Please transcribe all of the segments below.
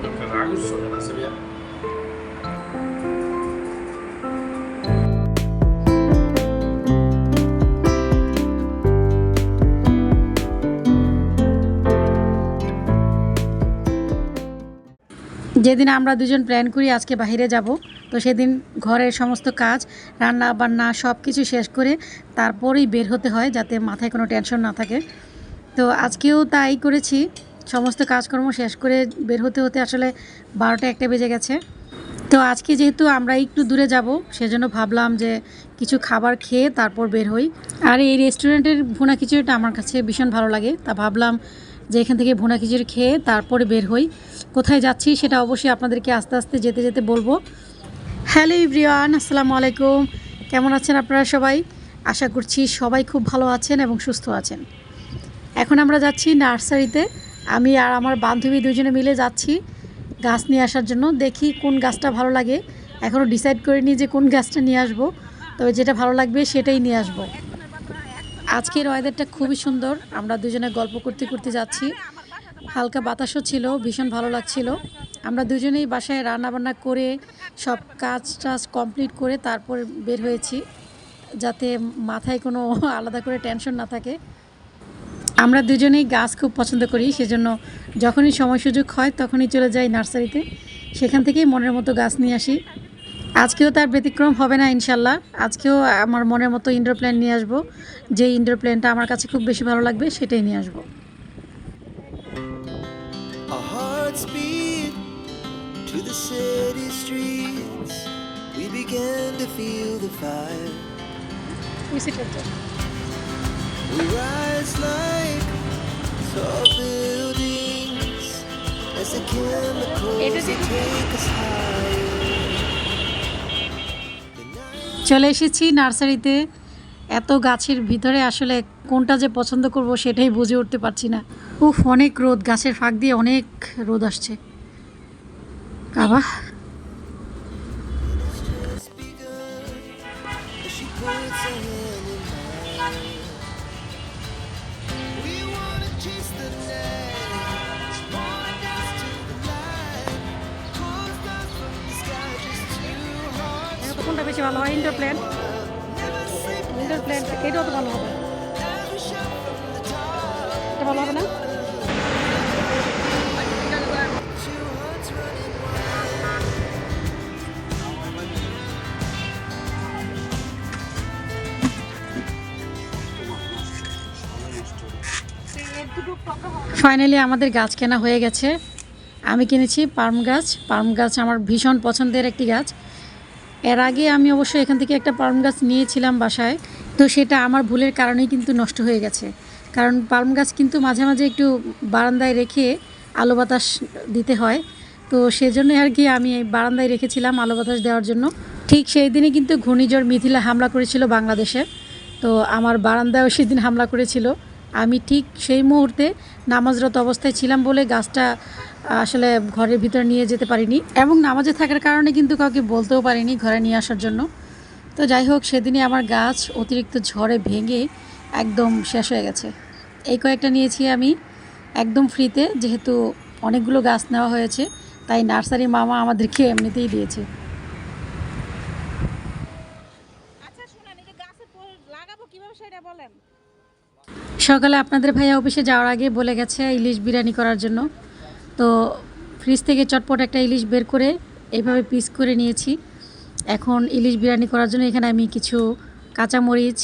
Porque ragus sono la serie. যেদিন আমরা দুজন প্ল্যান করি আজকে বাইরে যাব, তো সেদিন ঘরের সমস্ত কাজ রান্না বান্না সব কিছু শেষ করে তারপরেই বের হতে হয়, যাতে মাথায় কোনো টেনশন না থাকে। তো আজকেও তাই করেছি, সমস্ত কাজকর্ম শেষ করে বের হতে হতে আসলে 12টা-1টা বেজে গেছে। তো আজকে যেহেতু আমরা একটু দূরে যাব, সেজন্য ভাবলাম যে কিছু খাবার খেয়ে তারপর বের হই। আর এই রেস্টুরেন্টের ভুনা খিচুড়িটা আমার কাছে ভীষণ ভালো লাগে, তা ভাবলাম যে এখান থেকে ভুনা খিচুড়ি খেয়ে তারপরে বের হই। কোথায় যাচ্ছি সেটা অবশ্যই আপনাদেরকে আস্তে আস্তে যেতে যেতে বলবো। হ্যালো এভরিওয়ান, আসসালামু আলাইকুম। কেমন আছেন আপনারা সবাই? আশা করছি সবাই খুব ভালো আছেন এবং সুস্থ আছেন। এখন আমরা যাচ্ছি নার্সারিতে। আমি আর আমার বান্ধবী দুজনে মিলে যাচ্ছি গাছ নিয়ে আসার জন্য। দেখি কোন গাছটা ভালো লাগে, এখনও ডিসাইড করিনি যে কোন গাছটা নিয়ে আসবো, তবে যেটা ভালো লাগবে সেটাই নিয়ে আসবো। আজকের ওয়েদারটা খুবই সুন্দর, আমরা দুজনে গল্প করতে করতে যাচ্ছি। হালকা বাতাসও ছিল, ভীষণ ভালো লাগছিল। আমরা দুজনেই বাসায় রান্নাবান্না করে সব কাজ টাজ কমপ্লিট করে তারপর বের হয়েছি, যাতে মাথায় কোনো আলাদা করে টেনশন না থাকে। আমরা দুজনেই গাছ খুব পছন্দ করি, সেজন্য যখনই সময় সুযোগ হয় তখনই চলে যাই নার্সারিতে, সেখান থেকেই মনের মতো গাছ নিয়ে আসি। আজকেও তার ব্যতিক্রম হবে না ইনশাল্লাহ। আজকেও আমার মনের মতো ইনডোর প্ল্যান্ট নিয়ে আসবো, যে ইনডোর প্ল্যান্টটা আমার কাছে খুব বেশি ভালো লাগবে সেটাই নিয়ে আসবো। Our hearts beat to the city streets. We began to feel the fire. We rise like tall buildings as the chemicals they take us higher. চলে এসেছি নার্সারিতে। এত গাছের ভিতরে আসলে কোনটা যে পছন্দ করব সেটাই বুঝে উঠতে পারছি না। উফ, অনেক রোদ, গাছের ফাঁক দিয়ে অনেক রোদ আসছে। বাবা, Just begun as she puts her hand in mine. We wanna chase the night, wanna dance to the light. Pull stars from the sky, just two hearts. কোনটা বেশি ভালো হয়? Indoor plant, Never sleep, indoor plant এটাও তো ভালো হবে। every shot from the top. এটা ভালো হবে না? Two hearts running wild. Finally আমাদের গাছ কেনা হয়ে গেছে। আমি কিনেছি পার্ম গাছ। পার্ম গাছ আমার ভীষণ পছন্দের একটি গাছ। এর আগে আমি অবশ্যই এখান থেকে একটা পার্ম গাছ নিয়েছিলাম বাসায়, তো সেটা আমার ভুলের কারণেই কিন্তু নষ্ট হয়ে গেছে। কারণ পার্ম গাছ কিন্তু মাঝে মাঝে একটু বারান্দায় রেখে আলো বাতাস দিতে হয়, তো সেজন্যই আর কি আমি এই বারান্দায় রেখেছিলাম আলো বাতাস দেওয়ার জন্য। ঠিক সেই দিনই কিন্তু ঘূর্ণিঝড় মিথিলা হামলা করেছিল বাংলাদেশে, তো আমার বারান্দায়ও সেদিন হামলা করেছিল। আমি ঠিক সেই মুহূর্তে নামাজরত অবস্থায় ছিলাম বলে গাছটা আসলে ঘরের ভিতরে নিয়ে যেতে পারিনি, এবং নামাজে থাকার কারণে কিন্তু কাউকে বলতেও পারিনি ঘরে নিয়ে আসার জন্য। তো যাই হোক, সেদিনই আমার গাছ অতিরিক্ত ঝড়ে ভেঙে একদম শেষ হয়ে গেছে। এই কয়েকটা নিয়েছি আমি একদম ফ্রিতে, যেহেতু অনেকগুলো গাছ নেওয়া হয়েছে, তাই নার্সারি মামা আমাদেরকে এমনিতেই দিয়েছে। আচ্ছা শুনেন, এই যে গাছে লাগাবো কিভাবে সেটা বলেন। সকালে আপনাদের ভাইয়া অফিসে যাওয়ার আগে বলে গেছে ইলিশ বিরিয়ানি করার জন্য, তো ফ্রিজ থেকে চটপট একটা ইলিশ বের করে এইভাবে পিস করে নিয়েছি। এখন ইলিশ বিরিয়ানি করার জন্য এখানে আমি কিছু কাঁচামরিচ,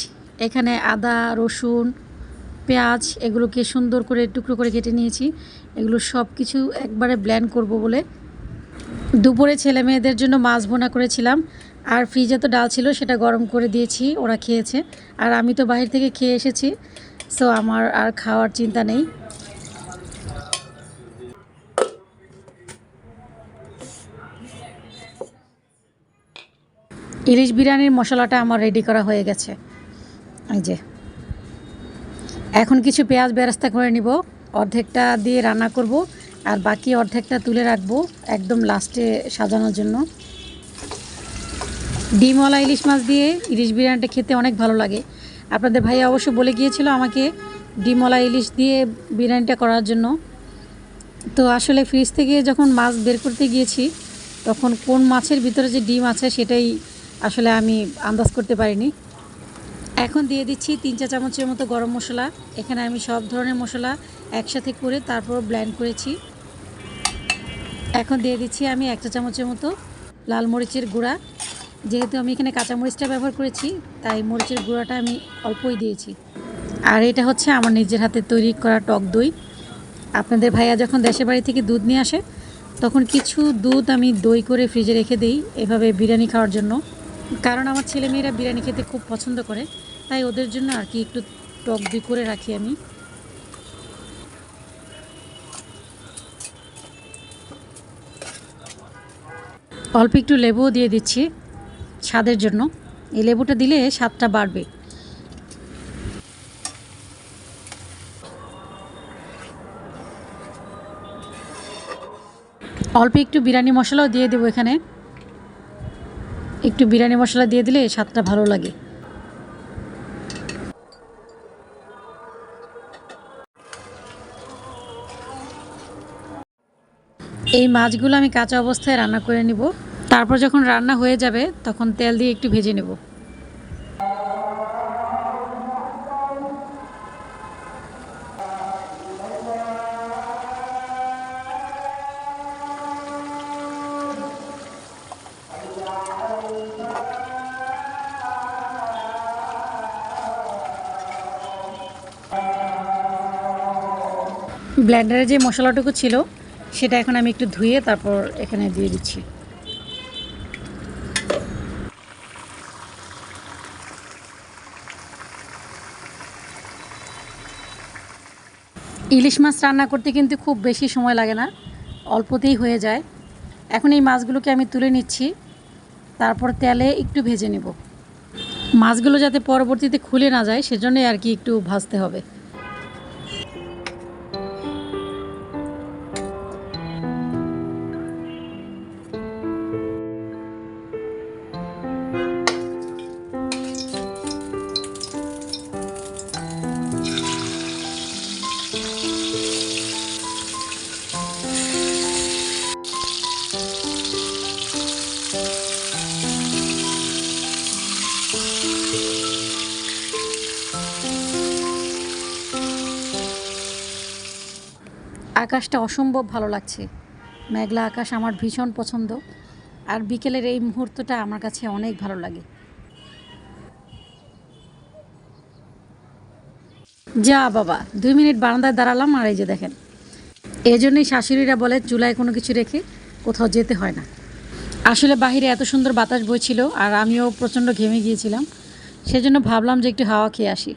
এখানে আদা রসুন পেঁয়াজ, এগুলোকে সুন্দর করে টুকরো করে কেটে নিয়েছি। এগুলো সব কিছু একবারে ব্লেন্ড করব বলে। দুপুরে ছেলে মেয়েদের জন্য মাছ ভুনা করেছিলাম, আর ফ্রিজে তো ডাল ছিল সেটা গরম করে দিয়েছি, ওরা খেয়েছে। আর আমি তো বাইরে থেকে খেয়ে এসেছি, সো আমার আর খাওয়ার চিন্তা নেই। ইলিশ বিরিয়ানির মশলাটা আমার রেডি করা হয়ে গেছে। এই যে এখন কিছু পেঁয়াজ বেরেস্তা করে নিব, অর্ধেকটা দিয়ে রান্না করব আর বাকি অর্ধেকটা তুলে রাখবো একদম লাস্টে সাজানোর জন্য। ডিমওয়ালা ইলিশ মাছ দিয়ে ইলিশ বিরিয়ানিটা খেতে অনেক ভালো লাগে। আপনাদের ভাইয়া অবশ্য বলে গিয়েছিল আমাকে ডিমওয়ালা ইলিশ দিয়ে বিরিয়ানিটা করার জন্য, তো আসলে ফ্রিজ থেকে যখন মাছ বের করতে গিয়েছি তখন কোন মাছের ভিতরে যে ডিম আছে সেটাই আসলে আমি আন্দাজ করতে পারিনি। এখন দিয়ে দিচ্ছি 3 চা চামচের মতো গরম মশলা। এখানে আমি সব ধরনের মশলা একসাথে করে তারপর ব্লেন্ড করেছি। এখন দিয়ে দিচ্ছি আমি 1 চা চামচের মতো লাল মরিচের গুঁড়া। যেহেতু আমি এখানে কাঁচামরিচটা ব্যবহার করেছি তাই মরিচের গুঁড়াটা আমি অল্পই দিয়েছি। আর এটা হচ্ছে আমার নিজের হাতে তৈরি করা টক দই। আপনাদের ভাইয়া যখন দেশের বাড়ি থেকে দুধ নিয়ে আসে তখন কিছু দুধ আমি দই করে ফ্রিজে রেখে দিই এভাবে বিরিয়ানি খাওয়ার জন্য। কারণ আমার ছেলেমেয়েরা বিরিয়ানি খেতে খুব পছন্দ করে, তাই ওদের জন্য আর কি একটু টক দই করে রাখি আমি। অল্প একটু লেবুও দিয়ে দিচ্ছি স্বাদের জন্য। এই লেবুটা দিলে স্বাদটা বাড়বে। অল্প একটু বিরিয়ানি মশলাও দিয়ে দেবো এখানে। একটু বিরিয়ানি মশলা দিয়ে দিলে স্বাদটা ভালো লাগে। এই মাছগুলো আমি কাঁচা অবস্থায় রান্না করে নিব। তারপর যখন রান্না হয়ে যাবে তখন তেল দিয়ে একটু ভেজে নেব। ব্লেন্ডারে যে মশলাটুকু ছিল সেটা এখন আমি একটু ধুয়ে তারপর এখানে দিয়ে দিচ্ছি। ইলিশ মাছ রান্না করতে কিন্তু খুব বেশি সময় লাগে না, অল্পতেই হয়ে যায়। এখন এই মাছগুলোকে আমি তুলে নিচ্ছি, তারপর তেলে একটু ভেজে নেব। মাছগুলো যাতে পরবর্তীতে খুলে না যায় সেজন্যই আর কি একটু ভাজতে হবে। আকাশটা অসম্ভব ভালো লাগছে, মেঘলা আকাশ আমার ভীষণ পছন্দ। আর বিকেলের এই মুহূর্তটা আমার কাছে অনেক ভালো লাগে। যা বাবা, 2 মিনিট বারান্দায় দাঁড়ালাম আর এই যে দেখেন। এই জন্যই শাশুড়িরা বলে চুলায় কোনো কিছু রেখে কোথাও যেতে হয় না। আসলে বাহিরে এত সুন্দর বাতাস বইছিল আর আমিও প্রচণ্ড ঘেমে গিয়েছিলাম, সেজন্য ভাবলাম যে একটু হাওয়া খেয়ে আসি।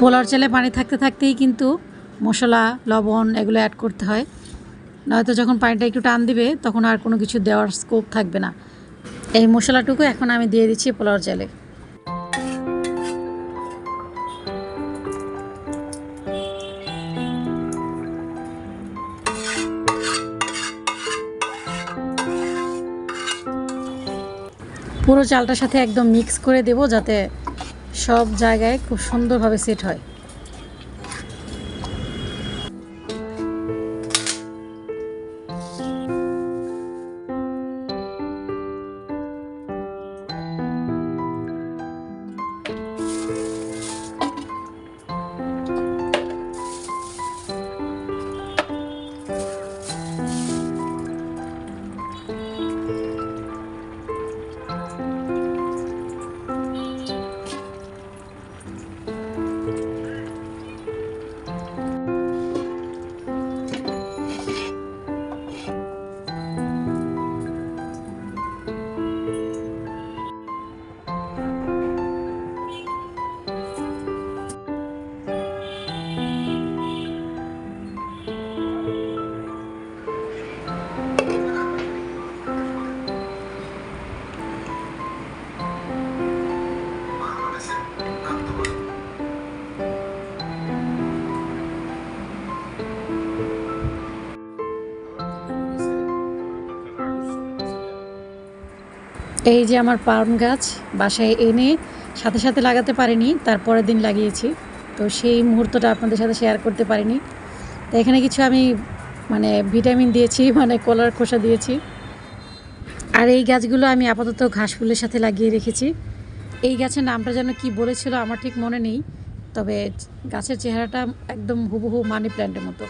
পোলাওর চালে পানি থাকতে থাকতেই কিন্তু মশলা লবণ এগুলো অ্যাড করতে হয়, নয়তো যখন পানিটা একটু টান দিবে তখন আর কোনো কিছু দেওয়ার স্কোপ থাকবে না। এই মশলাটুকু এখন আমি দিয়ে দিচ্ছি পোলাওর চালে। পুরো চালটার সাথে একদম মিক্স করে দেব যাতে সব জায়গায় খুব সুন্দরভাবে সেট হয়। এই যে আমার পাম গাছ বাসায় এনে সাথে সাথে লাগাতে পারিনি, তারপরের দিন লাগিয়েছি। তো সেই মুহূর্তটা আপনাদের সাথে শেয়ার করতে পারিনি। তো এখানে কিছু আমি মানে ভিটামিন দিয়েছি, মানে কলার খোসা দিয়েছি। আর এই গাছগুলো আমি আপাতত ঘাস ফুলের সাথে লাগিয়ে রেখেছি। এই গাছের নামটা যেন কি বলেছিল আমার ঠিক মনে নেই, তবে গাছের চেহারাটা একদম হুবহু মানি প্ল্যান্টের মতো।